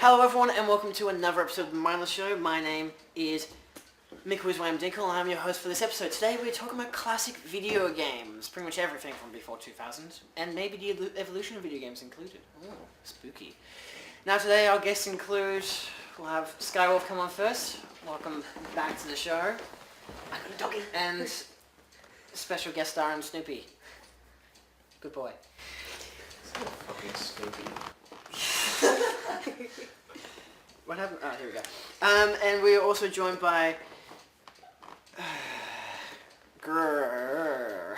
Hello everyone and welcome to another episode of the Mindless Show. My name is McWizWam Dinkle and I'm your host for this episode. Today we're talking about classic video games. Pretty much everything from before 2000 and maybe the evolution of video games included. Ooh, spooky. Now today our guests include, we'll have Skywolf come on first. Welcome back to the show. I got a doggy. And special guest star and Snoopy. Good boy. Fucking Snoopy. What happened? Oh, here we go. And we're also joined by Grrr.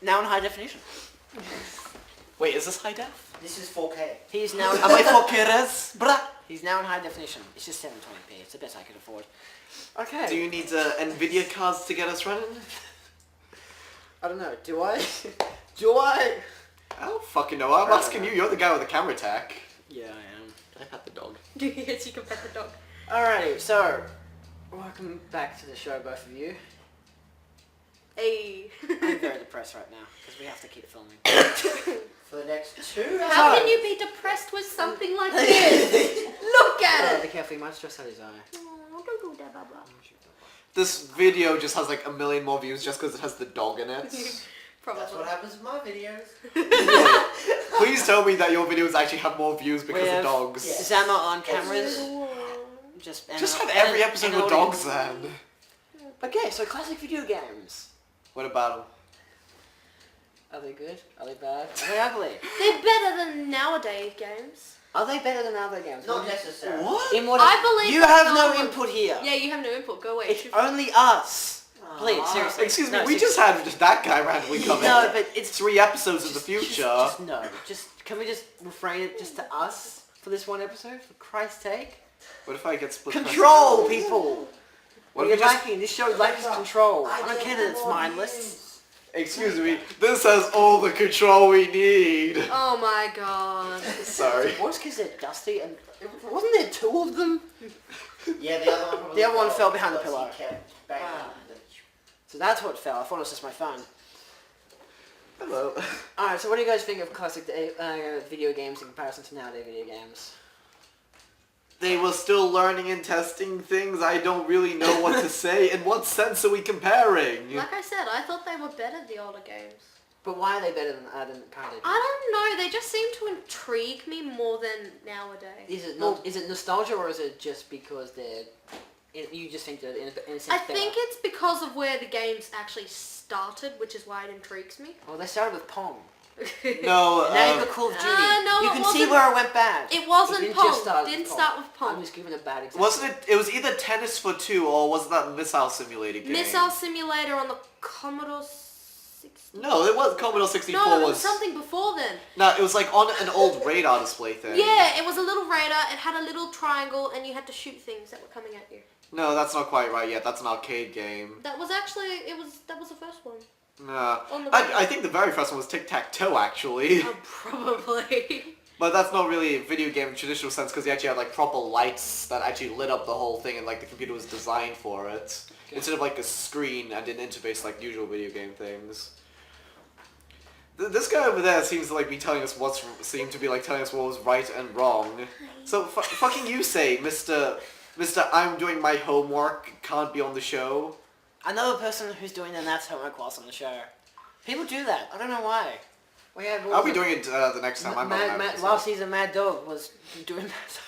Now in high definition. Wait, is this high def? This is 4K. He's now. Am I 4K? Bruh. He's now in high definition. It's just 720p. It's the best I could afford. Okay. Do you need Nvidia cards to get us running? I don't know. Do I? Do I? I don't fucking know. I'm asking you. You're the guy with the camera tech. Yeah, I am. Can I pet the dog? Yes, you can pet the dog. Alrighty, so welcome back to the show, both of you. Hey. I'm very depressed right now because we have to keep filming. For the next 2 hours. How can you be depressed with something like this? Look at Be it. careful, you might stress out his eye. Oh, don't do that, blah, blah. This video just has like 1 million more views just because it has the dog in it. Probably. That's what happens with my videos. Please tell me that your videos actually have more views because of dogs. Yeah. Zama on cameras. Just Have every episode with dogs then. Okay, so classic video games. What about them? Are they good? Are they bad? Are they ugly? They're better than nowadays games. Are they better than other games? Not necessarily. What? In what? I believe You that have no one- input here. Yeah, you have no input. Go away. It's only us. Please, seriously. Excuse me, No, we just had just that guy randomly come in. No, but it's 3 episodes in the future. Just no. Can we just refrain it just to us for this one episode? For Christ's sake. What if I get split? Control, people. What We're if we just... lacking. This show lacks control. I don't care that it's mindless. Excuse me, this has all the control we need. Oh my god. Sorry. What's because they're dusty and wasn't there 2 of them? Yeah, the other one probably The other one fell behind the because pillow. he kept banging Ah. on the- So that's what fell. I thought it was just my phone. Hello. Alright, so what do you guys think of classic video games in comparison to nowadays video games? They were still learning and testing things. I don't really know what to say. In what sense are we comparing? Like I said, I thought they were better, the older games. But why are they better than current? I don't know, they just seem to intrigue me more than nowadays. Is it not? Is it nostalgia or is it just because they're? You just think that in a sense I better? think it's because of where the games actually started, which is why it intrigues me. Well, they started with Pong. No, Now you've got Call of Duty. no, you it can see wasn't- where it went bad. It wasn't didn't Pong. just start with Didn't Pong. start with Pong. I'm just giving a bad example. wasn't it? It was either Tennis for Two or was that Missile Simulator game? Missile Simulator on the Commodore 64. No, it was Commodore 64. No, it was something before then. No, it was like on an old radar display thing. Yeah, it was a little radar. It had a little triangle, and you had to shoot things that were coming at you. No, that's not quite right yet. That's an arcade game. That was actually that was the first one. No, On the radar. I think the very first one was Tic-Tac-Toe actually. Oh, probably. But that's not really a video game in traditional sense because you actually had like proper lights that actually lit up the whole thing and like the computer was designed for it. Okay. Instead of like a screen and an interface like usual video game things. This guy over there seems to like be telling us seem to be like telling us what was right and wrong. So fucking you say, Mr. I'm doing my homework, can't be on the show. Another person who's doing their maths homework whilst on the show. People do that. I don't know why. We had. I'll be doing it the next time. I'm not last season, Mad Dog was doing maths.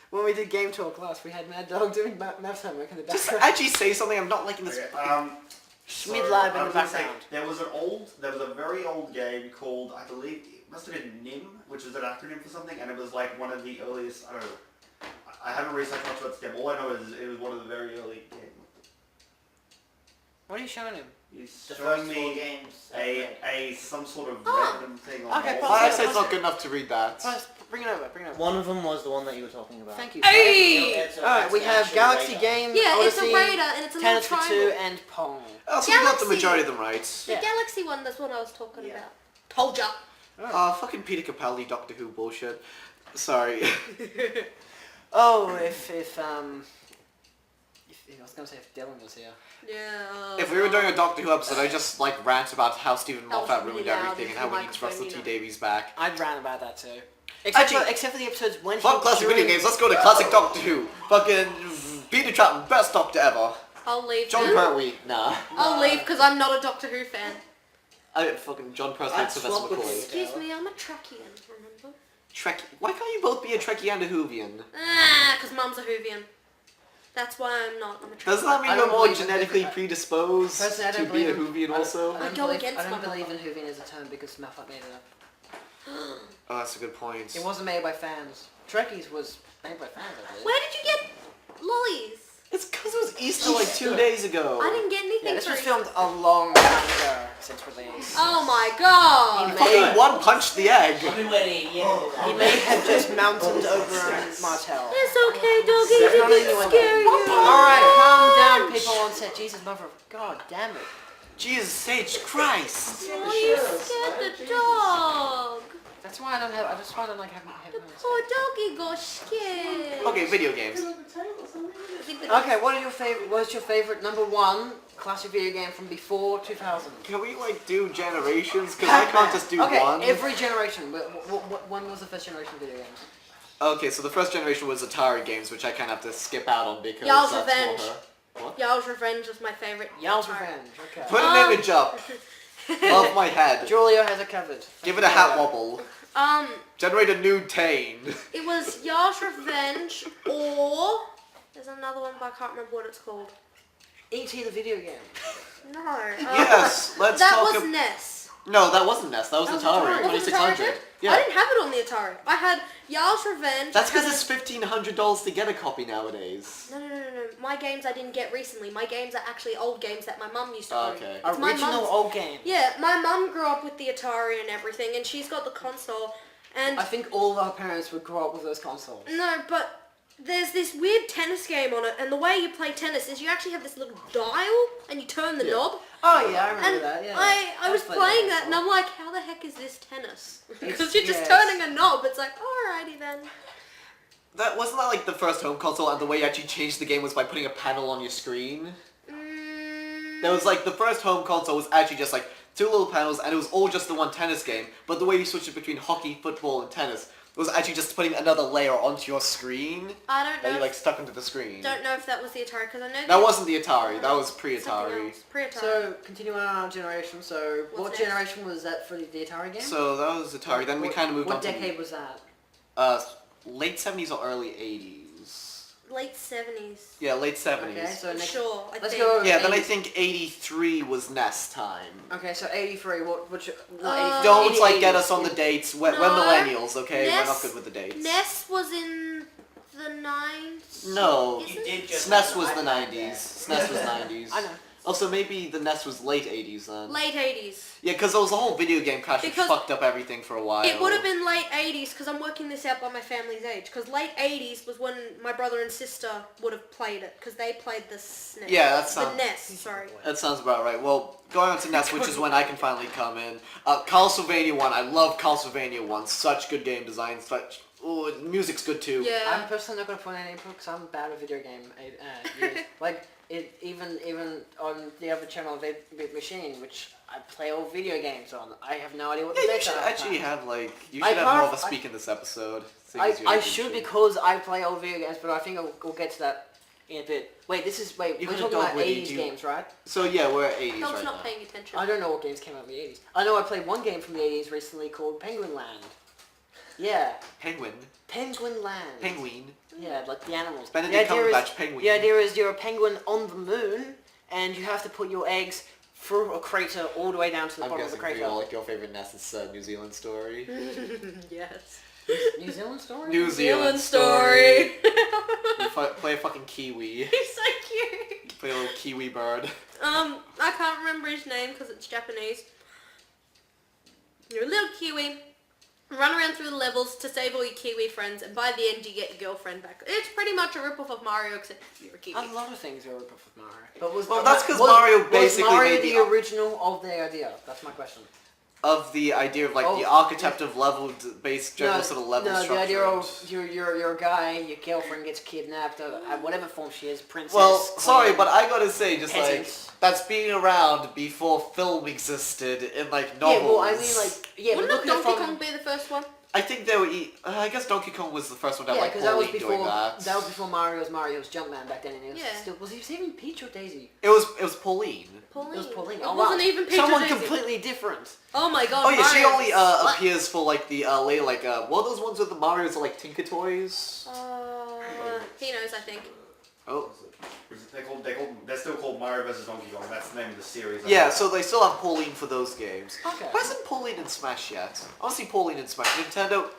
When we did Game Talk class, we had Mad Dog doing maths homework in the Just background. actually say something. I'm not liking this. Schmid Lab in the background. There was a very old game called, I believe, it must have been NIM, which is an acronym for something, and it was like one of the earliest, I don't know, I haven't researched much about this game, all I know is it was one of the very early games. What are you showing him? He's The showing first 4 me games. some sort of Oh. random thing on Okay, the pause Well, wall. I said it's not good enough to read that. Bring it over. Bring it over. One of them was the one that you were talking about. Thank you. Hey! Alright, we have Galaxy Game, Yeah, Odyssey, it's a radar, and it's a little Tennis for triangle. 2, and Pong. Oh, so we got the Galaxy. majority of them right. The Yeah. Galaxy one, that's what I was talking Yeah. about. Told ya. Fucking Peter Capaldi, Doctor Who bullshit. Sorry. Oh, if I was gonna say if Dylan was here. Yeah. If we were doing a Doctor Who episode, I'd just like rant about how Stephen That was Moffat really ruined loud everything and into how the we need Russell T microphone, Davies back. I'd rant about that too. Actually- Except for the episodes when Fuck classic video games, let's go to classic Doctor Who. Fucking Peter Troughton, best Doctor ever. I'll leave. John then. Pertwee, nah. I'll leave because I'm not a Doctor Who fan. Fucking John Pertwee I'd and Sylvester swap with McCoy. Excuse me, I'm a Trekkian, remember? Trek. Why can't you both be a Trekkie and a Whovian? Because Mum's a Whovian. That's why I'm not. I'm a Trekkie. Doesn't that mean I you're don't more believe in genetically Whovian. predisposed Personally, I to don't be a believe in- Whovian also? I go believe, against I don't my believe in mother. Whovian as a term because Moffat made it up. Oh, that's a good point. It wasn't made by fans. Trekkies was made by fans, I believe. Where did you get lollies? It's because it was Easter like 2 days ago. I didn't get Yeah, anything this for was it. filmed a long time ago since release. Oh my god! Fucking one punched the egg. I've been waiting a year for He that. may have just mounted over Martel. It's okay, doggy. That's not Did it anyone. scare you? Alright, calm down, people on set. Jesus, mother of God damn it. Jesus Sage Christ. Oh, you scared the dog. That's why I don't have. I just want to like have The headphones. poor doggy got scared. Okay, video games. Okay, what are your favorite? What's your favorite number one classic video game from before 2000? Can we like do generations? Because I can't just do okay, one. every generation. When was the first generation video games? Okay, so the first generation was Atari games, which I kind of have to skip out on because Y'all's that's Revenge. for her. What? Y'all's Revenge was my favorite. Yow's Alright. Revenge. Okay. Put an image up of my head. Julio has it covered. Give it a hat wobble. Generate Generate a new Tane. It was Yars Revenge or there's another one but I can't remember what it's called. E.T. the video game. No. Yes, let's that talk was ab- NES. No, that wasn't NES. That was That was Atari. Atari. Wasn't Atari 2600. good? I Yeah. didn't have it on the Atari. I had Yars Revenge. That's I because had it's $1,500 to get a copy nowadays. No. My games I didn't get recently. My games are actually old games that my mum used to own. Okay. It's my Original mum's- old game. Yeah, my mum grew up with the Atari and everything, and she's got the console. And I think all our parents would grow up with those consoles. no, but there's this weird tennis game on it, and the way you play tennis is you actually have this little dial, and you turn the Yeah. knob. Oh yeah, I remember And that. Yeah. I was played playing that, and before. I'm like, how the heck is this tennis? Because It's- you're just yeah, turning a knob. It's like, alrighty then. That wasn't that like the first home console, and the way you actually changed the game was by putting a panel on your screen. There was like the first home console was actually just like two little panels, and it was all just the one tennis game. But the way you switched it between hockey, football, and tennis was actually just putting another layer onto your screen I don't that you know. like stuck into the screen. Don't know if that was the Atari because I know That wasn't the Atari. That was something pre-Atari. else. Pre-Atari. So continuing on our generation. So What's what next? generation was that for the Atari game? So that was Atari. Then we kind of moved on What to decade was that? late 70s or early 80s. late 70s. Yeah, late 70s. Okay, so next. Sure, I Let's think. go. Yeah, then I 80. think 83 was NES time. Okay, so 83. What? Don't 80, like get 80s. us on the dates. We're No. millennials, okay? We're NES not good with the dates. NES was in the 90s. No. Is You it? did just SNES was I the like 90s. that. SNES was 90s. I know. Also, maybe the NES was late 80s then. Late 80s. Yeah, because there was a whole video game crash which Because fucked up everything for a while. It would have been late 80s because I'm working this out by my family's age. Because late 80s was when my brother and sister would have played it because they played the SNES. Yeah, that The sounds... NES, sorry. That sounds about right. Well, going on to NES, which is when I can finally come in. Castlevania 1. I love Castlevania 1. Such good game design. Such... Oh, music's good too. Yeah. I'm personally not gonna put any input because I'm bad at video game. Years. Like even on the other channel, Big Machine, which I play all video games on. I have no idea what the Yeah, you dates should are. actually have like... You I should have more of a can't- I- speak in this episode. seeing as you're I a should teacher. because I play all video games, but I think we'll get to that in a bit. Wait, You we're could talking have about done 80s what you- games, right? So yeah, we're at 80s Help's right not now. paying attention. I don't know what games came out in the 80s. I know I played one game from the 80s recently called Penguin Land. Yeah, Penguin. Penguin Land. Penguin. Yeah, like the animals. Benedict the idea Cumberbatch is, penguin. The idea is you're a penguin on the moon, and you have to put your eggs through a crater all the way down to the I'm bottom of the guessing for crater. you, like your favorite NES is New Zealand Story. Yes. New Zealand story? New Zealand story. You play a fucking kiwi. He's so cute. Play a little kiwi bird. I can't remember his name because it's Japanese. You're a little kiwi. Run around through the levels to save all your kiwi friends, and by the end you get your girlfriend back. It's pretty much a rip-off of Mario, except you're a kiwi. A lot of things are a rip-off of Mario. But was Well, that's 'cause was- Mario was basically Mario made the the- original of the idea? That's my question. of the idea of like Oh, the archetype of level-based general sort of level structure. the idea of you're a guy, your girlfriend gets kidnapped, whatever form she is, princess. Well, queen, sorry, but I gotta say, just peasants. like that's being around before film existed in like novels. Yeah, well, I mean, like, yeah, Wouldn't but looking at Donkey from... Kong be the first one? I think they were. I guess Donkey Kong was the first one to have Yeah, like because that was Pauline before doing that. that was before Mario's Jumpman back then, and it was Yeah. still, was he saving Peach or Daisy? It was Pauline. Pauline. It was Pauline. It Oh, wasn't wow. even Peach or Someone Daisy. completely different. Oh my god. Oh yeah, she Mario's only a slut. appears for like the later like what are those ones with the Mario's are like Tinker Toys? He knows, I think. Oh. They're still called Mario vs Donkey Kong. That's the name of the series. Yeah, so they still have Pauline for those games. Okay. Why isn't Pauline in Smash yet? I want to see Pauline in Smash. Nintendo.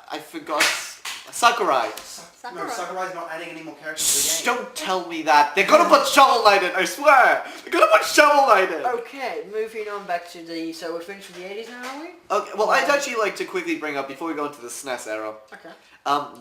I forgot. Sakurai. No, Sakurai's not adding any more characters Shh, to the game. don't tell me that. They're gonna put Shovel Knight in. I swear. They're gonna put Shovel Knight in. Okay, moving on back to the... So we're finished with the 80s now, are we? Okay. Well, I'd actually like to quickly bring up before we go into the SNES era. Okay.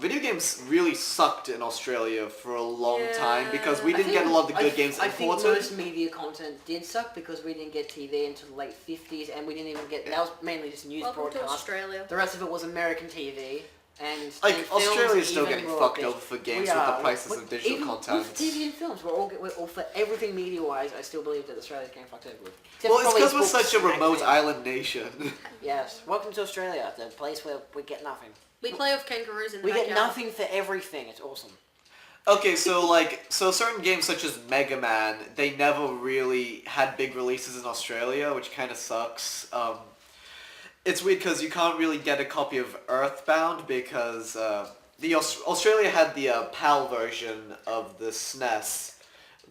Video games really sucked in Australia for a long Yeah. time because we I didn't think- get a lot of the good games I think imported. most media content did suck because we didn't get TV until the late 50s, and we didn't even get... That was mainly just news Welcome to broadcast. Australia. The rest of it was American TV. And Like, and films Australia's still even getting were fucked big. over for games We with the are. prices of digital even content. With TV and films, we're all for everything media-wise, I still believe that Australia's getting fucked over with. Except Well, it's probably because we're books such a and remote magazines. island nation. Yes. Welcome to Australia, the place where we get nothing. We play with kangaroos in the We get backyard. nothing for everything. It's awesome. Okay, so certain games such as Mega Man, they never really had big releases in Australia, which kind of sucks. It's weird because you can't really get a copy of Earthbound because Australia had the PAL version of the SNES.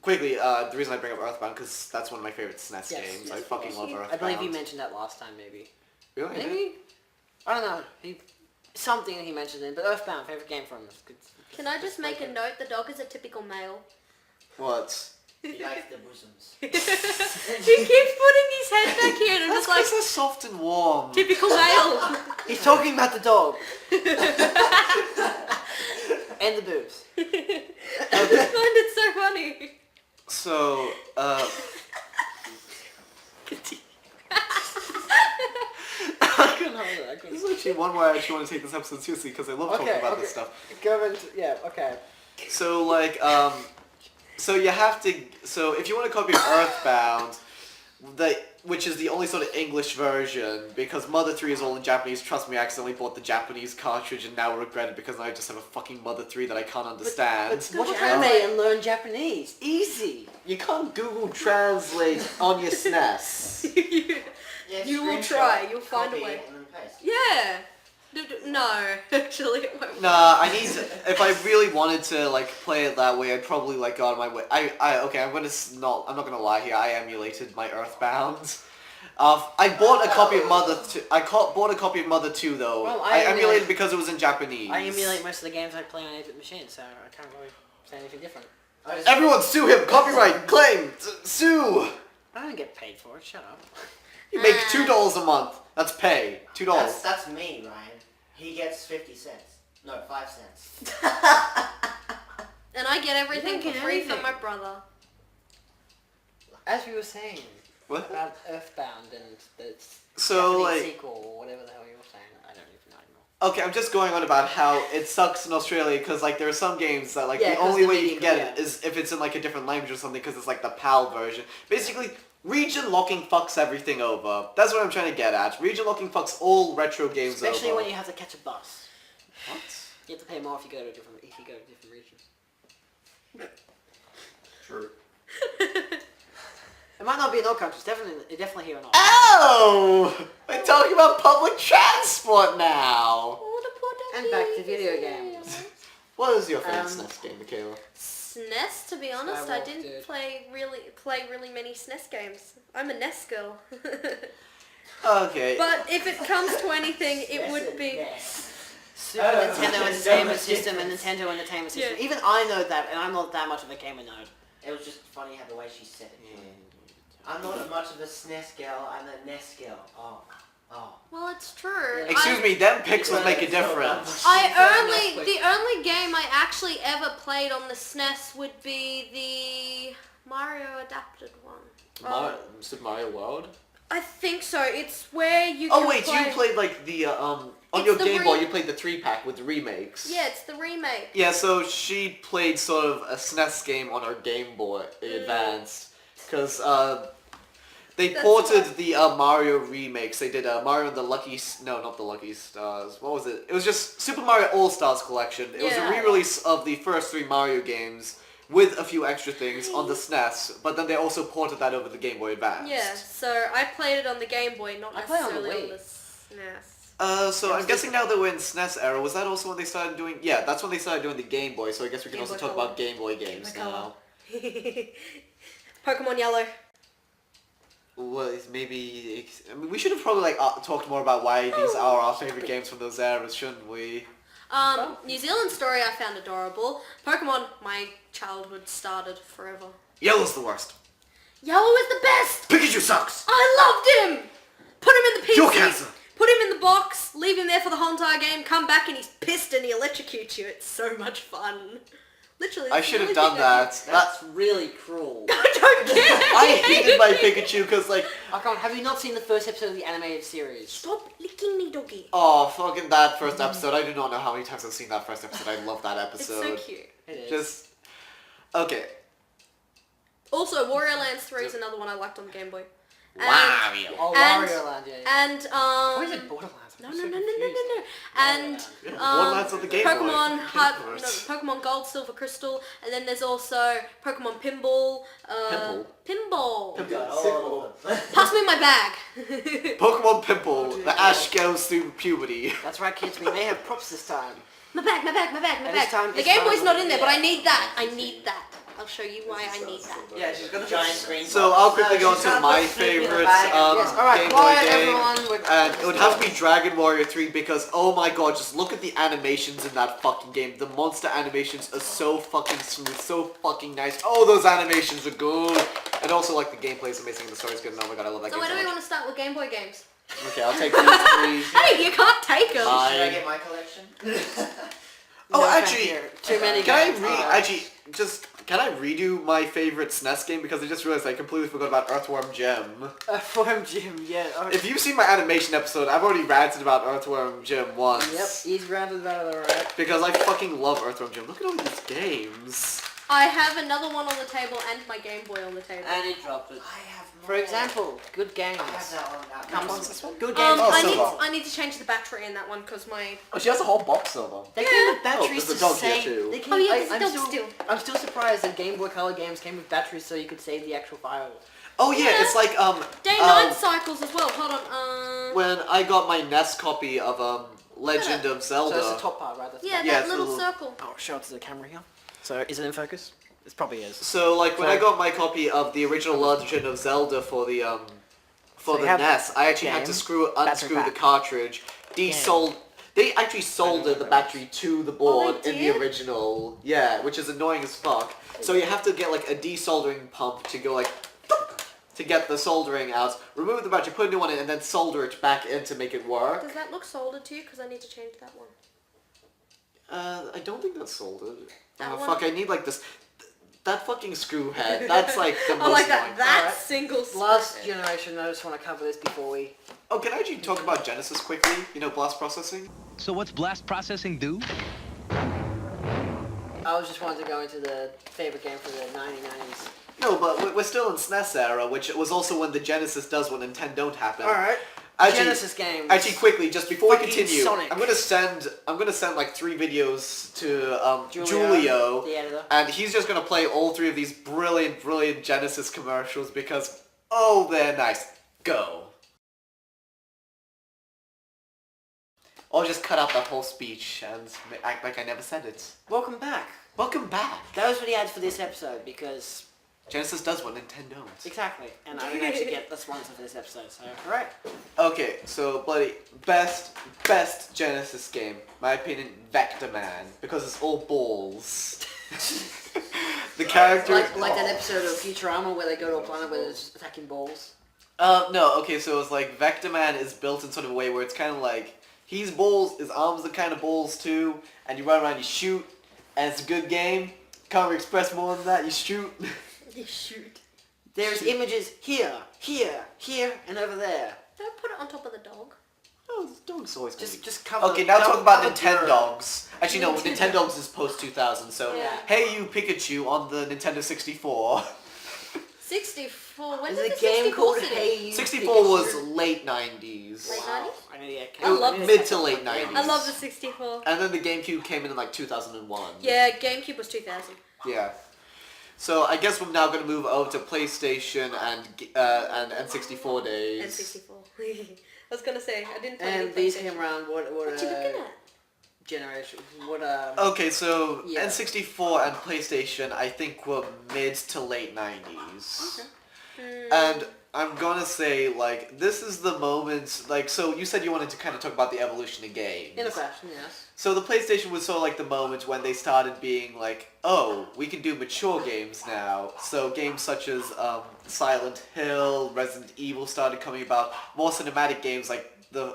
Quickly, the reason I bring up Earthbound because that's one of my favorite SNES Yes, games. yes, I of fucking course. love Earthbound. I believe you mentioned that last time, maybe. Really? Maybe? I don't know. Something he mentioned in, but Earthbound, favorite game from us. Can I just make a note? The dog is a typical male. What? He likes the bosoms. He keeps putting his head back here and I'm That's just like, because they're soft and warm. typical male. He's talking about the dog. And the boobs. I just find it so funny. So, I couldn't hold it. I couldn't. this is actually one way I actually want to take this episode seriously because I love talking about this stuff. Go into, yeah, okay. So like, so you have to, so if you want a copy of Earthbound, which is the only sort of English version, because Mother 3 is all in Japanese, trust me, I accidentally bought the Japanese cartridge and now regret it because now I just have a fucking Mother 3 that I can't understand. But watch anime and learn Japanese. Easy. You can't Google Translate on your SNES. Yeah, You will screenshot, try, you'll find a copy, way. and then paste. Yeah. No, actually it won't. Nah, I need to, if I really wanted to like play it that way, I'd probably like go out of my way. Okay, I'm not gonna lie here, I emulated my Earthbound. I bought a copy of Mother 2, bought a copy of Mother 2 though. Well, I I emulated because it was in Japanese. I emulate most of the games I play on 8-bit machines, so I can't really say anything different. Everyone sue him! Copyright! Claim! Sue! I don't get paid for it, shut up. You make $2 a month. That's pay. $2. That's me, Ryan. He gets 50 cents. No, 5 cents. And I get everything You for don't get free from anything. my brother. As we were saying What? about Earthbound and the So, Japanese like... sequel or whatever the hell you were saying, I don't even know anymore. Okay, I'm just going on about how it sucks in Australia because like there are some games that like Yeah, the 'cause only the way you media- can get yeah. it is if it's in like a different language or something because it's like the PAL version. Basically, region locking fucks everything over. That's what I'm trying to get at. Region locking fucks all retro games Especially over. when you have to catch a bus. What? You have to pay more if you go to different regions. True. It might not be in all countries, definitely here and all. Oh! We're talking about public transport now! And back to video games. What is your favorite Um, SNES game, Michaela? SNES, to be honest, I Skywalk, didn't dude. play really many SNES games. I'm a NES girl. Okay. But if it comes to anything, it would be... Yes. Super Nintendo Entertainment System and Nintendo Entertainment System. Yeah. Even I know that, and I'm not that much of a gamer nerd. It was just funny how the way she said it. I'm not as much of a SNES girl, I'm a NES girl. Oh. Well, it's true. Excuse me, them pixels make a difference. The only game I actually ever played on the SNES would be the Mario adapted one. Super Mario World? I think so. It's where you Oh can wait, play... you played like the on It's your the Game Boy. You played the 3-pack with the remakes. Yeah, it's the remake. Yeah, so she played sort of a SNES game on her Game Boy Advance, because they That's ported right. the Mario remakes. They did Mario and the no, not the Lucky Stars. What was it? It was just Super Mario All Stars Collection. It was a Yeah. re-release of the first 3 Mario games with a few extra things on the SNES, but then they also ported that over the Game Boy Advance. Yeah, so I played it on the Game Boy, not I played on the necessarily on Wii. the SNES. So I'm guessing now that we're in SNES era, was that also when they started doing... Yeah, that's when they started doing the Game Boy, so I guess we can Game also Boy talk Color. about Game Boy games Game Boy now. Pokemon Yellow. Well, maybe... I mean, we should have probably talked more about why these are our favorite games from those eras, shouldn't we? New Zealand story I found adorable. Pokemon, my childhood started forever. Yellow's the worst. Yellow is the best! Pikachu sucks! I loved him! Put him in the PC. Cure cancer. Put him in the box, leave him there for the whole entire game, come back and he's pissed and he electrocutes you. It's so much fun. Literally. I that's the should have only done thing I that. That's really cruel. do. I don't care. I hated my Pikachu because, like... Oh, come on, have you not seen the first episode of the animated series? Stop licking me, doggy. Oh, fucking that first episode. I do not know how many times I've seen that first episode. I love that It's episode. so cute. It is. Just... Okay. Also, Wario Lands 3 is another one I liked on the Game Boy. Wario. Oh, and- Wario Land, yeah. And, Why is it Borderlands? No, I'm no, so no, no, no, no, confused. no. And Borderlands on the Game Boy. Pokemon Of course. Pokemon Gold, Silver, Crystal, and then there's also Pokemon Pinball. Pinball. Oh. Pass me my bag. Pokemon Pimple. The ash goes through puberty. That's right, kids. We may have props this time. My bag. And this time The it's Game Boy's time- not in there, but I need that. I need that. I'll show you why I need that. Yeah, she's got a giant screen. So I'll quickly go into my favorite Yes, alright, Game Boy quiet game. everyone. And it would have to be Dragon Warrior 3 because, oh my god, just look at the animations in that fucking game. The monster animations are so fucking smooth, so fucking nice. Oh, those animations are good. And also, like, the gameplay is amazing and the story's good. And oh my god, I love that So game where so do we much. want to start with Game Boy games? Okay, I'll take these 3. Hey, you can't take them. Bye. Should I get my collection? Oh, No, actually, thank you. Too many Can I games. can I redo my favorite SNES game because I just realized I completely forgot about Earthworm Jim. Earthworm Jim, yeah. Oh. If you've seen my animation episode, I've already ranted about Earthworm Jim once. Yep, he's rounded about it alright. Because I fucking love Earthworm Jim. Look at all these games. I have another one on the table and my Game Boy on the table. And he dropped it. I have more. For example, good games. I have that one. That Comes- one. this one? Good games. Oh, I Silver. need to change the battery in that one because my... Oh, she has a whole box of them. They came with batteries there's to a dog here save. too. They came, Oh yeah, I, there's a I'm dog still, I'm still surprised that Game Boy Color games came with batteries so you could save the actual file. Oh yeah, Yeah. it's like Day 9 cycles as well. Hold on. when I got my NES copy of Legend of So Zelda. it's the top part, right? That's Yeah, the Yeah, that it's a little little- circle. I'll show it to the camera here. So is it in focus? It probably is. So like when So- I got my copy of the original Legend of Zelda for the So you the have NES, I actually had to game, unscrew the pack. cartridge, They actually soldered the battery to the board they in the did? original. Yeah, which is annoying as fuck. So you have to get like a desoldering pump to go like to get the soldering out, remove the battery, put a new one in, and then solder it back in to make it work. Does that look soldered to you? Because I need to change that one. I don't think that's soldered. That Oh one? fuck, I need like this. That fucking screw head. That's like the most I like annoying. that. That Alright. single Last circuit. generation, I just want to cover this before we... Oh, can I actually talk about Genesis quickly? You know, blast processing? So what's blast processing do? I was just wanting to go into the favorite game for the 1990s. No, but we're still in SNES era, which was also when the Genesis does what Nintendo don't happen. Alright. Actually- Genesis games. Actually, quickly, just before we Fucking continue, Sonic. I'm gonna send like 3 videos to Julio, Julio, the editor. and he's just gonna play all 3 of these brilliant Genesis commercials because oh, they're nice. Go. Or just cut out that whole speech and act like I never said it. Welcome back. Welcome back. That was what he had for this episode because... Genesis does what Nintendo don't. Exactly. And I didn't actually get the sponsor for this episode, so... Alright. Okay, so bloody best Genesis game, my opinion, Vector Man, because it's all balls. The character. Like that episode of Futurama where they go to a planet where there's attacking balls. No, okay, so it's like Vector Man is built in sort of a way where it's kind of like he's balls, his arms are kind of balls too, and you run around, you shoot, and it's a good game. Can't really express more than that. You shoot. You shoot. There's images here, here, here, and over there. Don't put it on top of the dog. Oh, the dog's always gonna be... Just cover. Okay, now cover- talk about cover Nintendogs. Actually, no, Nintendogs is post 2000. So, Yeah. hey, you Pikachu on the Nintendo 64. 64. When There's did a the game 64 called sit in? Hey You 64 was Pikachu. late 90s. Late 90s? I know, yeah, I love Mid to late 90s. I love the 64. And then the GameCube came in like 2001. Yeah, GameCube was 2000. Yeah. So I guess we're now going to move over to PlayStation and N64 days. N64. I was gonna say, I didn't play And any these PlayStation. came around. What What you looking at? generation? What Okay, so Yeah. N64 and PlayStation I think were mid to late 90s. Okay. And I'm gonna say, like, this is the moment, like, so you said you wanted to kind of talk about the evolution of games. In a fashion, yes. So the PlayStation was sort of like the moment when they started being like, oh, we can do mature games now. So games such as Silent Hill, Resident Evil started coming about. More cinematic games like the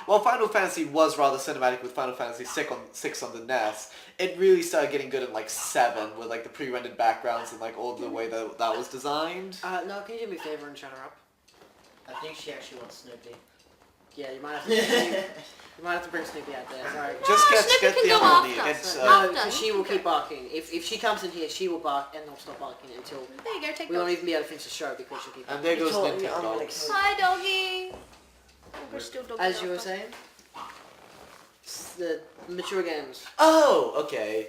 well, Final Fantasy was rather cinematic with Final Fantasy 6 on the NES. It really started getting good in like 7 with like the pre-rendered backgrounds and like all the way that was designed. No, can you do me a favor and shut her up? I think she actually wants Snoopy. Yeah, you might have to. You might have to bring Snoopy out there. Sorry. Just Snippet get can the go other after. It's No, After. because she will keep barking. If she comes in here, she will bark and not stop barking until There you go, take we won't those. even be able to finish the show because she'll keep and barking. there goes told me I'm gonna Nintendogs. kill Hi, doggy. Oh, we're still doggy As you were after. saying, the mature games. Oh, okay.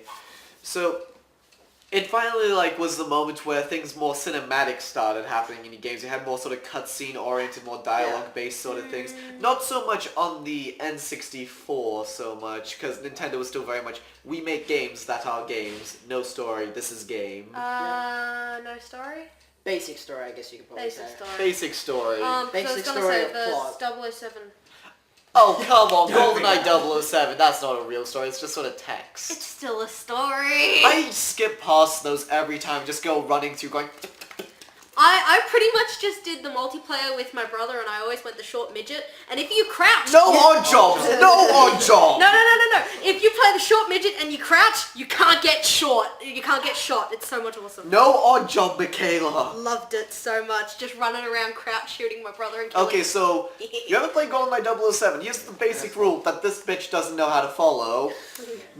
So it finally like was the moment where things more cinematic started happening in the games. You had more sort of cutscene oriented, more dialogue based sort of things. Not so much on the N64 so much, because Nintendo was still very much, we make games that are games, no story, this is game. No story? Basic story, I guess you could probably Basic say. story. Basic story. So I was Basic gonna story say of the plot. 007. Oh, come on, GoldenEye 007, that's not a real story, it's just sort of text. It's still a story. I skip past those every time, just go running through going... I pretty much just did the multiplayer with my brother, and I always went the short midget. And if you crouch, No on jobs! No on jobs! no. If you play the short midget and you crouch, you can't get short. You can't get shot. It's so much awesome. No odd job, Michaela. Loved it so much. Just running around crouch shooting my brother and killing Okay, him. so you ever play GoldenEye 007? Here's the basic rule that this bitch doesn't know how to follow.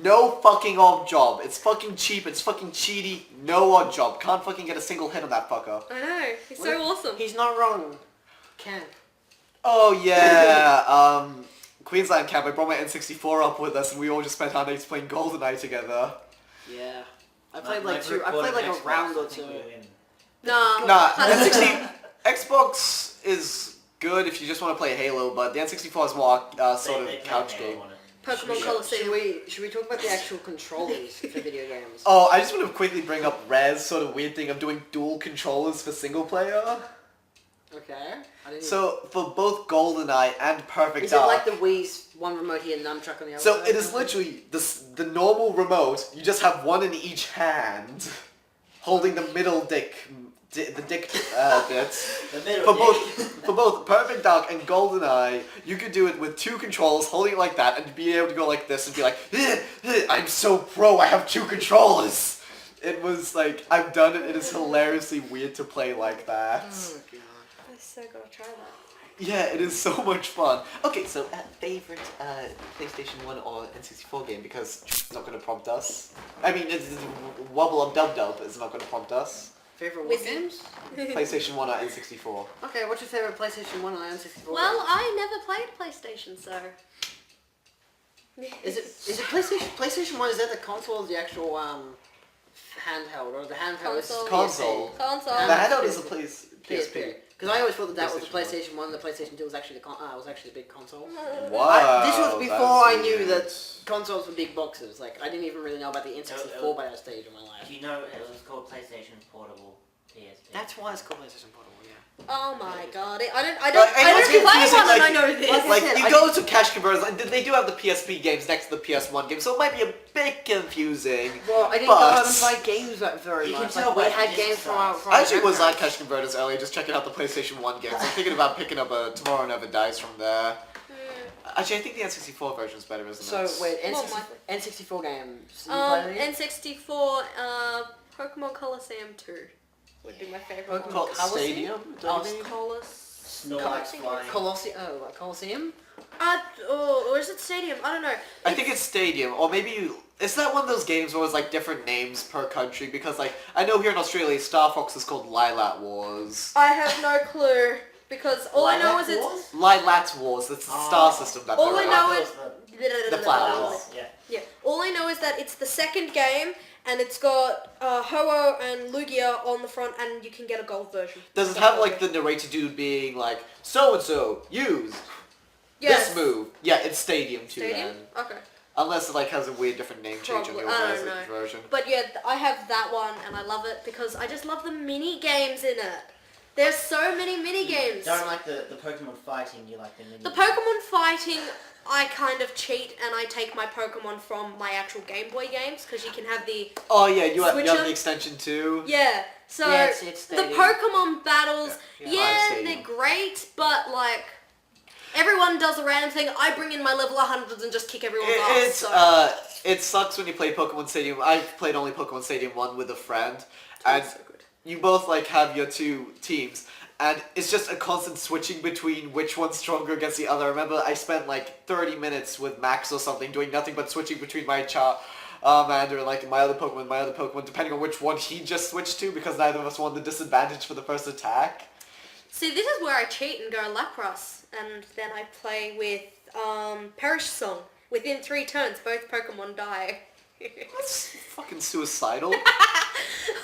No fucking odd job. It's fucking cheap. It's fucking cheaty. No odd job. Can't fucking get a single hit on that fucker. I know. He's so awesome. He's not wrong. Can. Oh yeah. Queensland camp. I brought my N64 up with us, and we all just spent our nights playing GoldenEye together. Yeah. I played like two. I played like a round or two. Nah. Nah, That's- N60 Xbox is good if you just want to play Halo, but the N64 is more sort of couch game. Pokemon Coliseum. Should we talk about the actual controllers for video games? Oh, I just want to quickly bring up Rez sort of weird thing of doing dual controllers for single player. Okay. I didn't So for both GoldenEye and Perfect is it Dark. like the Wii's one remote here, nunchuck on the other So side? it is literally the normal remote. You just have one in each hand, holding the middle dick, the dick bits. The middle For dick. both Perfect Dark and GoldenEye, you could do it with two controllers, holding it like that, and be able to go like this and be like, I'm so pro, I have two controllers. It was like, I've done it. It is hilariously weird to play like that. Oh god. I so gotta try that. Yeah, it is so much fun. Okay, so favorite PlayStation 1 or N64 game, because it's not going to prompt us. I mean, it's Wubble Up Dub Dub is not going to prompt us. Favorite what With- games? PlayStation 1 or N64. Okay, what's your favorite PlayStation 1 or N64 Well, game? I never played PlayStation, so. Is it PlayStation 1, is that the console or the actual handheld, or the handheld is Console. Console. Console? And The that's handheld is a PSP. PSP. Because I always thought that was the PlayStation PlayStation 1 and the PlayStation 2 was actually the big console. Wow. This was before I knew weird. that consoles were big boxes. Like, I didn't even really know about the N64 by that stage of my life. Do you know it was called PlayStation Portable PSP? That's why it's called PlayStation Portable, yeah. Oh my god. I don't I play was one confusing, and I know this. like- Like, said, you I- go to cash converters, and they do have the PSP games next to the PS1 games, so it might be a bit confusing. Well, I didn't But- go out and buy games that very You can much. tell Like, we by had the games disc from our... size. From I actually our was at grandparents. cash converters earlier, just checking out the PlayStation 1 games. I'm thinking about picking up a Tomorrow Never Dies from there. Actually, I think the N64 version is better, isn't So, it? wait, Well, N64 games. You played any? N64, Pokemon Coliseum 2. would be my favorite one. Pokemon Stadium? Oh, Snorlax flying. Colosseum? Or is it Stadium? I don't know. I think it's Stadium, or maybe is that one of those games where it's like different names per country? Because like, I know here in Australia, Star Fox is called Lilat Wars. I have no clue because all I know is Lilac it's Lilat Wars, that's the star system that all they're I on. know is The flowers. Yeah. Yeah. All I know is that it's the second game and it's got Ho-Oh and Lugia on the front and you can get a gold version. Does it have like the narrator dude being like, so and so, use Yes. this move? Yeah, it's Stadium too Stadium? then. Okay. Unless it like has a weird different name change on Probably. your I don't know. version. But yeah, I have that one and I love it because I just love the mini games in it. There's so many mini games. Don't like the Pokemon fighting, you like the mini. The Pokemon fighting, I kind of cheat and I take my Pokemon from my actual Game Boy games because you can have the Oh yeah, you have Switcher? the extension too. yeah. So Yeah, it's the Stadium. Pokemon battles, Yeah, they're Stadium. great, but like everyone does a random thing. I bring in my level 100s and just kick everyone's ass. It sucks when you play Pokemon Stadium. I've played only Pokemon Stadium 1 with a friend, and so good. you both like have your two teams, and it's just a constant switching between which one's stronger against the other. I remember I spent like 30 minutes with Max or something doing nothing but switching between my Charmander and like my other Pokemon, depending on which one he just switched to, because neither of us wanted the disadvantage for the first attack. See, this is where I cheat and go Lapras, and then I play with Perish Song. Within 3 turns, both Pokemon die. That's fucking suicidal.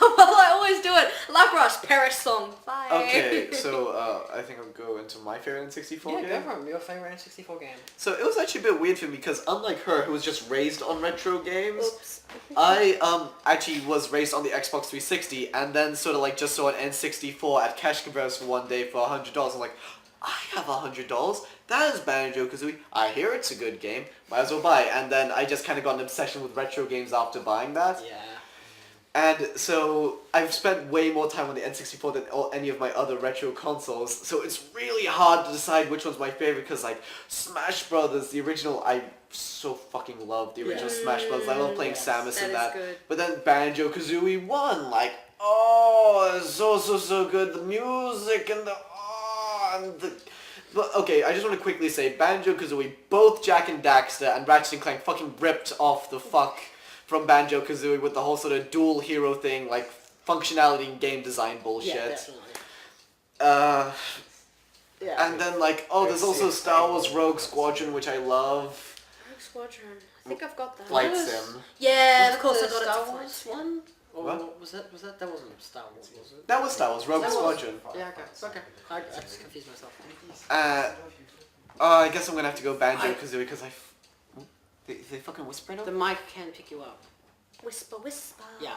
Well, I always do it. Lapras, Perish Song. Bye. Okay, so I think I'll go into my favorite N64 Yeah, game. go for it. Your favorite N64 game. So it was actually a bit weird for me because unlike her, who was just raised on retro games, Oops. I actually was raised on the Xbox 360 and then sort of like just saw an N64 at Cash Converters for one day for $100. I'm like, I have $100. That is Banjo-Kazooie. I hear it's a good game. Might as well buy it. And then I just kind of got an obsession with retro games after buying that. Yeah. And so I've spent way more time on the N64 than any of my other retro consoles. So it's really hard to decide which one's my favorite because like Smash Brothers, the original, I so fucking love the original Smash Brothers. I love playing Yes, Samus that and is that. good. But then Banjo-Kazooie won. Like, oh, it's so good. The music and the... But okay, I just want to quickly say Banjo-Kazooie, both Jak and Daxter and Ratchet and Clank fucking ripped off the fuck from Banjo-Kazooie with the whole sort of dual hero thing, like functionality and game design bullshit. Yeah, definitely. And then like, oh, there's also Star Wars Rogue Squadron, which I love. Rogue Squadron. I think I've got that. Flight Sim. Yeah, Was of course it I got the it. Star for Wars Flight. one? Or What? was that wasn't Star Wars, was it? That was Star Wars, Rogue That was- Squadron. Yeah, okay. I just confused myself. I guess I'm gonna have to go Banjo-Kazooie because they fucking whispering The over? mic can pick you up. Whisper, whisper. Yeah.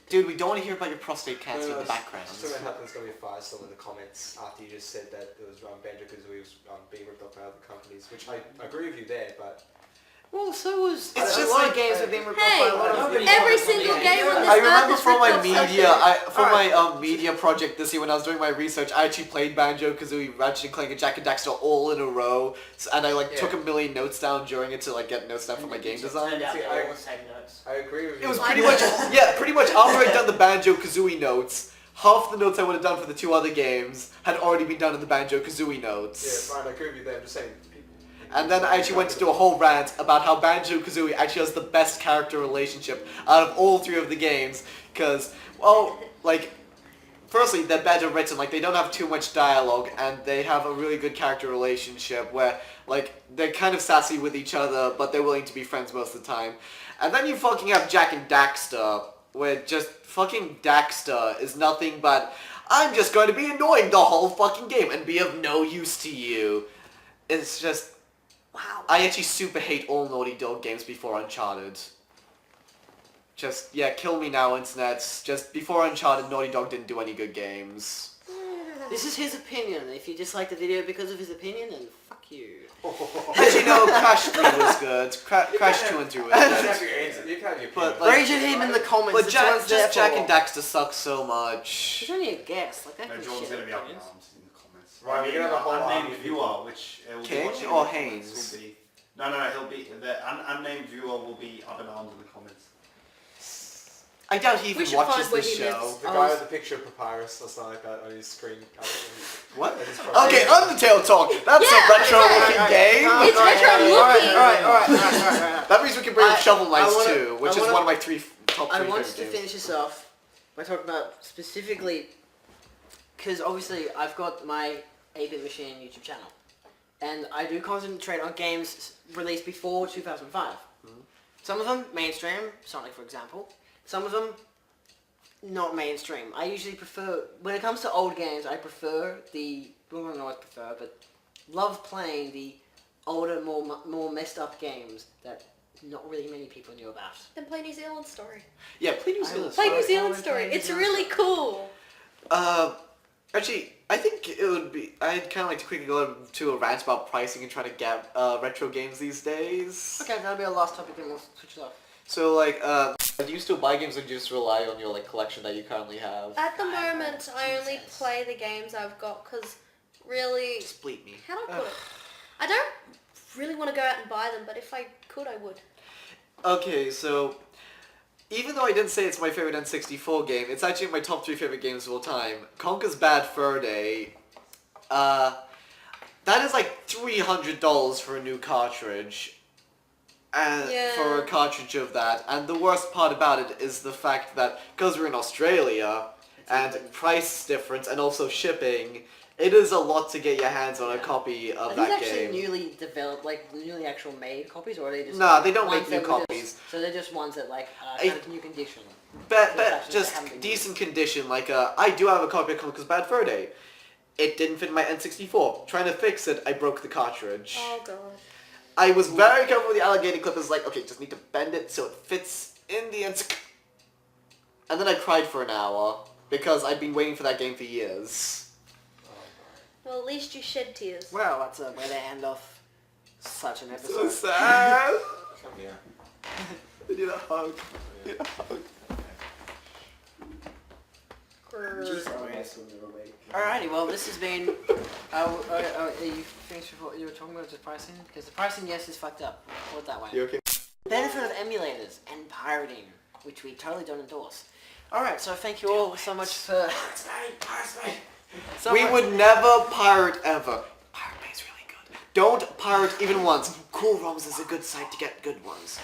Dude, we don't want to hear about your prostate cancer in the background. So what happens going to be a firestorm in the comments after you just said that it was Banjo-Kazooie was being ripped off by other companies, which I agree with you there, but Well, so was... It's a just lot like- of games have been ripped off Hey, by a lot of... nobody every comments on single the game on this I remember earth is for my ripped off media, something. my media project this year when I was doing my research, I actually played Banjo-Kazooie, Ratchet and Clank, and Jak and Daxter all in a row, and I like took a million notes down during it to like get notes down for my game design. Turned out See, they're all the same notes. I agree with you. It was I pretty know. much, pretty much after I'd done the Banjo-Kazooie notes, half the notes I would have done for the 2 other games had already been done in the Banjo-Kazooie notes. Yeah, fine, I agree with you there, I'm just saying. And then I actually went to do a whole rant about how Banjo-Kazooie actually has the best character relationship out of all 3 of the games, because, well, like, firstly, they're better written, like, they don't have too much dialogue, and they have a really good character relationship where, like, they're kind of sassy with each other, but they're willing to be friends most of the time. And then you fucking have Jak and Daxter, where just fucking Daxter is nothing but, I'm just going to be annoying the whole fucking game and be of no use to you. It's just... Wow. I actually super hate all Naughty Dog games before Uncharted. Just, yeah, kill me now, internet. Just, before Uncharted, Naughty Dog didn't do any good games. This is his opinion. If you dislike the video because of his opinion, then fuck you. Actually, no, Crash 3 was good. Crash 2 and 3 was You can good. have your answer, you can have your But, opinion. like, Rage at him in the comments. But That's what it's there Jak for. and Daxter sucks so much. He's only a guest. Like, that No, can Jordan's shit going to be up in opinions. arms in the comments. Right, I mean, we're gonna have a whole unnamed army of viewer, which will King be watching or the comments Haynes? will be... No, he'll be... The unnamed viewer will be up in arms in the comments. I doubt he We even should watches find where this he show. lives. The guy with the picture of Papyrus or something like that on his screen. What? That is probably- Okay, Undertale talk. That's Yeah, a retro-looking game. It's retro looking. Alright. That means we can bring up Shovel Knight I wanna- too, which I is wanna- one of my top three I want favorite to games. finish this off by talking about specifically, because obviously I've got my 8-Bit Machine YouTube channel, and I do concentrate on games released before 2005. Some of them mainstream, Sonic for example. Some of them not mainstream. I usually prefer, when it comes to old games, I prefer well, I don't always prefer, but love playing the older, more messed up games that not really many people knew about. Then play New Zealand Story. Yeah, play New Zealand. Play New Story. Zealand Story. It's really cool. Actually, I think it would be. I'd kind of like to quickly go to a rant about pricing and trying to get retro games these days. Okay, that'll be our last topic, and we'll switch it off. So, like, do you still buy games, or do you just rely on your like collection that you currently have? At the moment, I only play the games I've got because really, Just bleep me. how do I put it? I don't really want to go out and buy them, but if I could, I would. Okay, so even though I didn't say it's my favorite N64 game, it's actually my top 3 favorite games of all time. Conker's Bad Fur Day. That is like $300 for a new cartridge. And Yeah. for a cartridge of that. And the worst part about it is the fact that because we're in Australia and price difference and also shipping, it is a lot to get your hands on a copy of Are that these actually game. newly developed, like newly actual made copies, or are they just? Nah, they don't ones make new that were copies. so they're just ones that like are I- kind of new condition. But actually just haven't been decent condition. Like I do have a copy of Conker's Bad Fur Day. It didn't fit my N64. Trying to fix it, I broke the cartridge. Oh god. I was very careful with the alligator clip. It's like, okay, just need to bend it so it fits in the N64. And then I cried for an hour because I'd been waiting for that game for years. Well, at least you shed tears. Well, that's a way to end off such an So episode. sad. Come here. I need a hug. I need a hug. Alrighty, well, this has been. Are you finished with what you were talking about, just pricing? Because the pricing, yes, is fucked up. Put it that way. You okay? Benefit of emulators and pirating, which we totally don't endorse. Alright, so thank you all so much for. So We much- would never pirate ever. Pirate Bay's really good. Don't pirate even once. Cool ROMs is a good site to get good ones.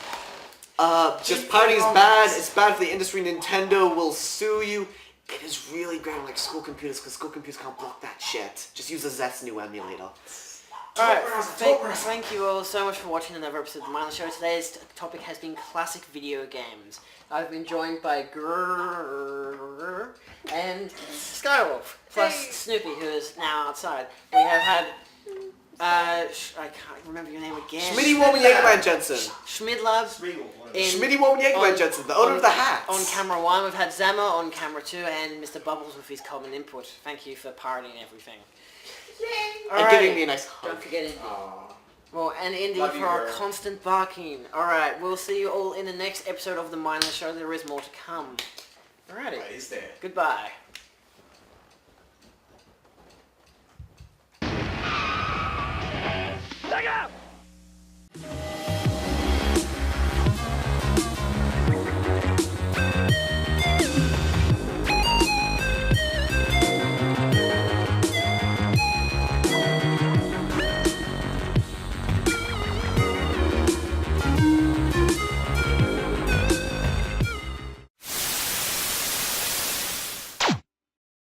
Just pirating is bad. It's bad for the industry. Nintendo will sue you. It is really great on like school computers because school computers can't block that shit. Just use a Zest new emulator. Alright, thank you all so much for watching another episode of Mindless Show. Today's topic has been classic video games. I've been joined by Grrr and Skywolf, plus Hey. Snoopy, who is now outside. We have had, I can't remember your name again. Schmitty Woman Jägerman Jensen. Schmidlabs. Schmitty Woman Jägerman Jensen, the owner of the hats. On camera 1, we've had Zama on camera 2, and Mr. Bubbles with his common input. Thank you for pirating everything. And giving me a nice hug. Don't forget Indy. Well, and Indy Love you, for our girl. constant barking. Alright, we'll see you all in the next episode of The Mindless Show. There is more to come. Alrighty. Is there? Goodbye. Look out!